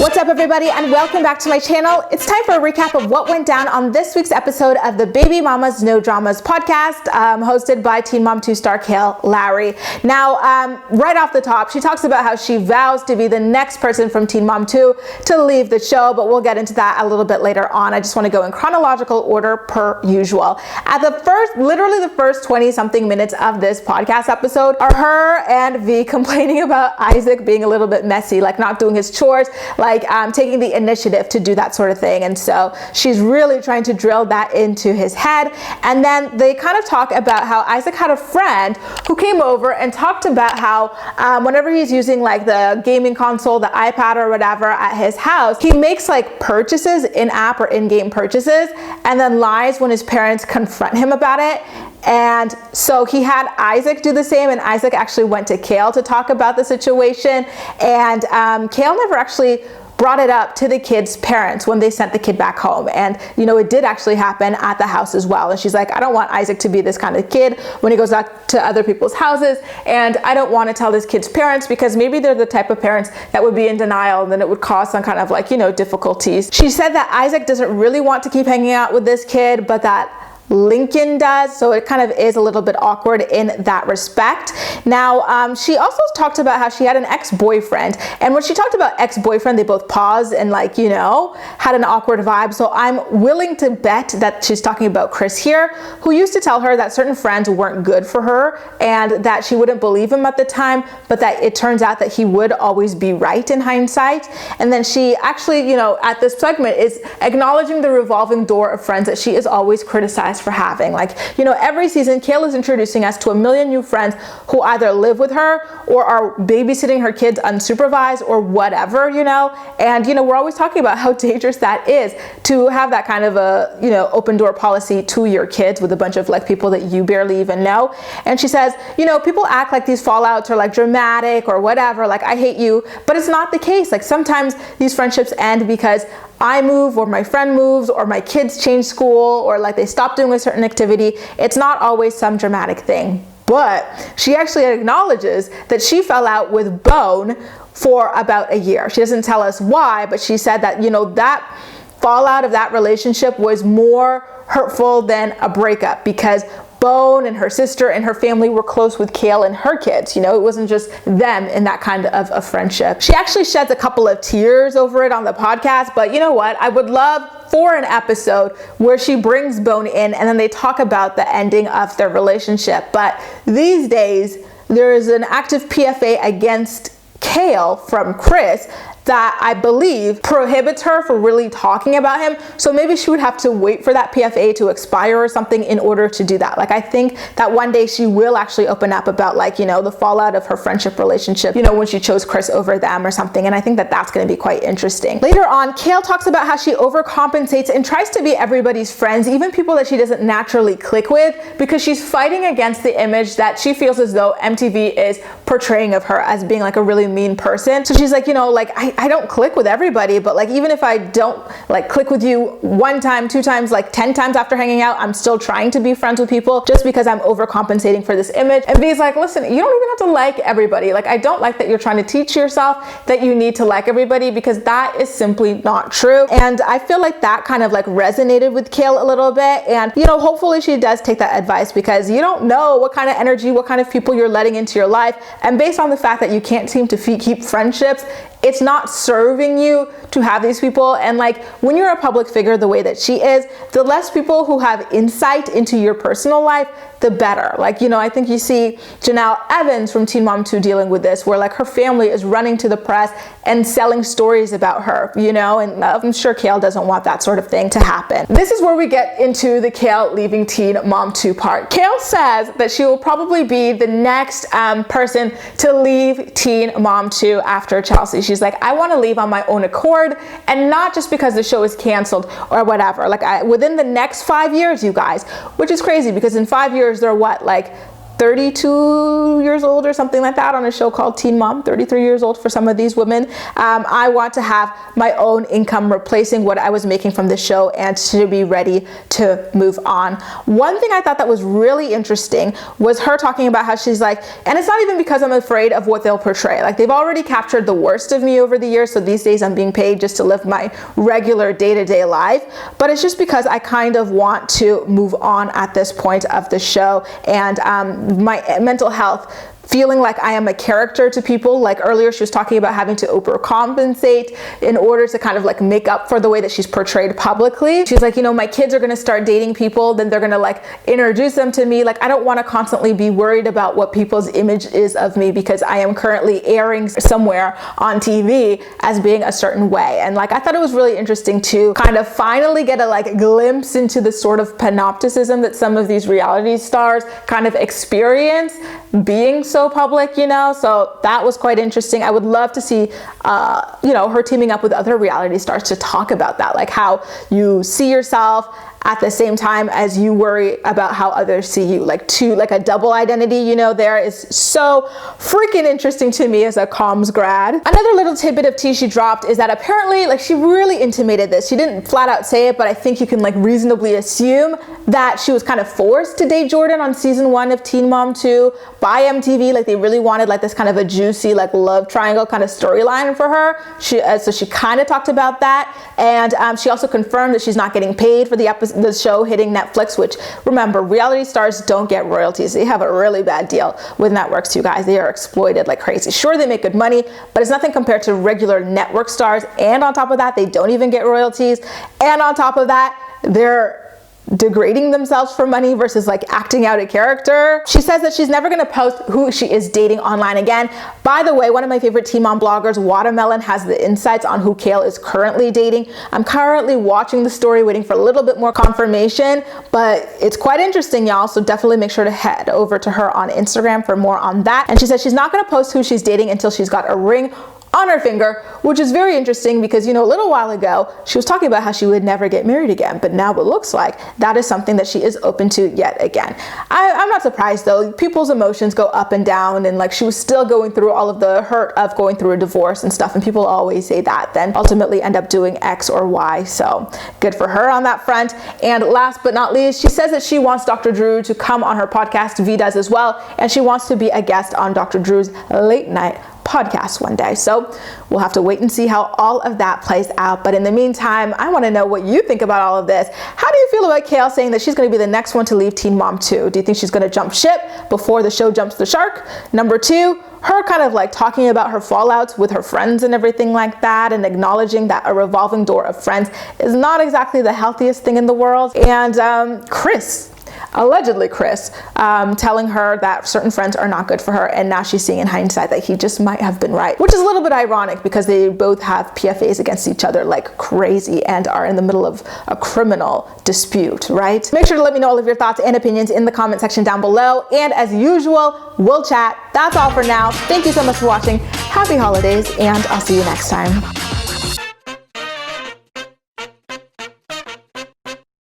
What's up, everybody, and welcome back to my channel. It's time for a recap of what went down on this week's episode of the Baby Mamas No Dramas podcast, hosted by Teen Mom 2 star Kailyn Lowry. Now, right off the top, she talks about how she vows to be the next person from Teen Mom 2 to leave the show, but we'll get into that a little bit later on. I just want to go in chronological order per usual. At literally the first 20-something minutes of this podcast episode are her and V complaining about Isaac being a little bit messy, like not doing his chores, like taking the initiative to do that sort of thing. And so she's really trying to drill that into his head. And then they kind of talk about how Isaac had a friend who came over and talked about how whenever he's using like the gaming console, the iPad or whatever at his house, he makes like purchases, in-app or in-game purchases, and then lies when his parents confront him about it. And so he had Isaac do the same, and Isaac actually went to Kailyn to talk about the situation. And Kailyn never actually brought it up to the kid's parents when they sent the kid back home. And you know, it did actually happen at the house as well. And she's like, I don't want Isaac to be this kind of kid when he goes out to other people's houses, and I don't want to tell this kid's parents because maybe they're the type of parents that would be in denial, and then it would cause some kind of like, you know, difficulties. She said that Isaac doesn't really want to keep hanging out with this kid, but that Lincoln does, so it kind of is a little bit awkward in that respect. Now, she also talked about how she had an ex-boyfriend, and when she talked about ex-boyfriend, they both paused and like, you know, had an awkward vibe. So I'm willing to bet that she's talking about Chris here, who used to tell her that certain friends weren't good for her and that she wouldn't believe him at the time, but that it turns out that he would always be right in hindsight. And then she actually, you know, at this segment is acknowledging the revolving door of friends that she is always criticized for having. Like, you know, every season Kailyn is introducing us to a million new friends who either live with her or are babysitting her kids unsupervised or whatever, you know. And you know, we're always talking about how dangerous that is to have that kind of a, you know, open door policy to your kids with a bunch of like people that you barely even know. And she says, you know, people act like these fallouts are like dramatic or whatever, like I hate you, but it's not the case. Like sometimes these friendships end because I move, or my friend moves, or my kids change school, or like they stop doing a certain activity. It's not always some dramatic thing. But she actually acknowledges that she fell out with Bone for about a year. She doesn't tell us why, but she said that, you know, that fallout of that relationship was more hurtful than a breakup because Bone and her sister and her family were close with Kailyn and her kids. You know, it wasn't just them in that kind of a friendship. She actually sheds a couple of tears over it on the podcast, but you know what? I would love for an episode where she brings Bone in and then they talk about the ending of their relationship. But these days, there is an active PFA against Kailyn from Chris that I believe prohibits her from really talking about him. So maybe she would have to wait for that PFA to expire or something in order to do that. Like I think that one day she will actually open up about like, you know, the fallout of her friendship relationship, you know, when she chose Chris over them or something. And I think that that's going to be quite interesting. Later on, Kailyn talks about how she overcompensates and tries to be everybody's friends, even people that she doesn't naturally click with, because she's fighting against the image that she feels as though MTV is portraying of her as being like a really mean person. So she's like, you know, like I don't click with everybody, but like even if I don't like click with you one time, two times, like 10 times after hanging out, I'm still trying to be friends with people just because I'm overcompensating for this image. And V's like, listen, you don't even have to like everybody. Like I don't like that you're trying to teach yourself that you need to like everybody, because that is simply not true. And I feel like that kind of like resonated with Kailyn a little bit. And you know, hopefully she does take that advice, because you don't know what kind of energy, what kind of people you're letting into your life. And based on the fact that you can't seem to keep friendships, it's not serving you to have these people. And like when you're a public figure the way that she is, the less people who have insight into your personal life, the better. Like, you know, I think you see Janelle Evans from Teen Mom 2 dealing with this, where like her family is running to the press and selling stories about her, you know, and I'm sure Kailyn doesn't want that sort of thing to happen. This is where we get into the Kailyn leaving Teen Mom 2 part. Kailyn says that she will probably be the next person to leave Teen Mom 2 after Chelsea. She's like, I want to leave on my own accord, and not just because the show is canceled or whatever. Like within the next 5 years, you guys, which is crazy because in 5 years, they're what, like 32 years old or something like that on a show called Teen Mom, 33 years old for some of these women. I want to have my own income replacing what I was making from the show and to be ready to move on. One thing I thought that was really interesting was her talking about how she's like, and it's not even because I'm afraid of what they'll portray. Like, they've already captured the worst of me over the years, so these days I'm being paid just to live my regular day-to-day life. But it's just because I kind of want to move on at this point of the show, and my mental health, feeling like I am a character to people. Like earlier she was talking about having to overcompensate in order to kind of like make up for the way that she's portrayed publicly. She's like, you know, my kids are gonna start dating people, then they're gonna like introduce them to me. Like, I don't wanna constantly be worried about what people's image is of me because I am currently airing somewhere on TV as being a certain way. And like, I thought it was really interesting to kind of finally get a like glimpse into the sort of panopticism that some of these reality stars kind of experience being so public, you know. So that was quite interesting. I would love to see you know, her teaming up with other reality stars to talk about that, like how you see yourself at the same time as you worry about how others see you, like a double identity, you know, there is so freaking interesting to me as a comms grad. Another little tidbit of tea she dropped is that apparently, like, she really intimated this. She didn't flat out say it, but I think you can like reasonably assume that she was kind of forced to date Jordan on season 1 of Teen Mom 2 by MTV. Like, they really wanted like this kind of a juicy like love triangle kind of storyline for her. So she kind of talked about that, and she also confirmed that she's not getting paid for the show hitting Netflix, which, remember, reality stars don't get royalties. They have a really bad deal with networks, you guys. They are exploited like crazy. Sure, they make good money, but it's nothing compared to regular network stars. And on top of that, they don't even get royalties. And on top of that, they're degrading themselves for money versus like acting out a character. She says that she's never gonna post who she is dating online again. By the way, one of my favorite Teen Mom bloggers, Watermelon, has the insights on who Kail is currently dating. I'm currently watching the story, waiting for a little bit more confirmation, but it's quite interesting, y'all. So definitely make sure to head over to her on Instagram for more on that. And she says she's not gonna post who she's dating until she's got a ring on her finger, which is very interesting because, you know, a little while ago she was talking about how she would never get married again, but now it looks like that is something that she is open to yet again. I'm not surprised though. People's emotions go up and down, and like, she was still going through all of the hurt of going through a divorce and stuff, and people always say that then ultimately end up doing X or Y. So good for her on that front. And last but not least, she says that she wants Dr. Drew to come on her podcast. V does as well, and she wants to be a guest on Dr. Drew's late night podcast one day. So we'll have to wait and see how all of that plays out. But in the meantime, I want to know what you think about all of this. How do you feel about Kail saying that she's going to be the next one to leave Teen Mom 2? Do you think she's going to jump ship before the show jumps the shark? Number 2, her kind of like talking about her fallouts with her friends and everything like that, and acknowledging that a revolving door of friends is not exactly the healthiest thing in the world. And allegedly Chris, telling her that certain friends are not good for her, and now she's seeing in hindsight that he just might have been right, which is a little bit ironic because they both have PFAs against each other like crazy and are in the middle of a criminal dispute, right? Make sure to let me know all of your thoughts and opinions in the comment section down below, and as usual, we'll chat. That's all for now. Thank you so much for watching. Happy holidays, and I'll see you next time.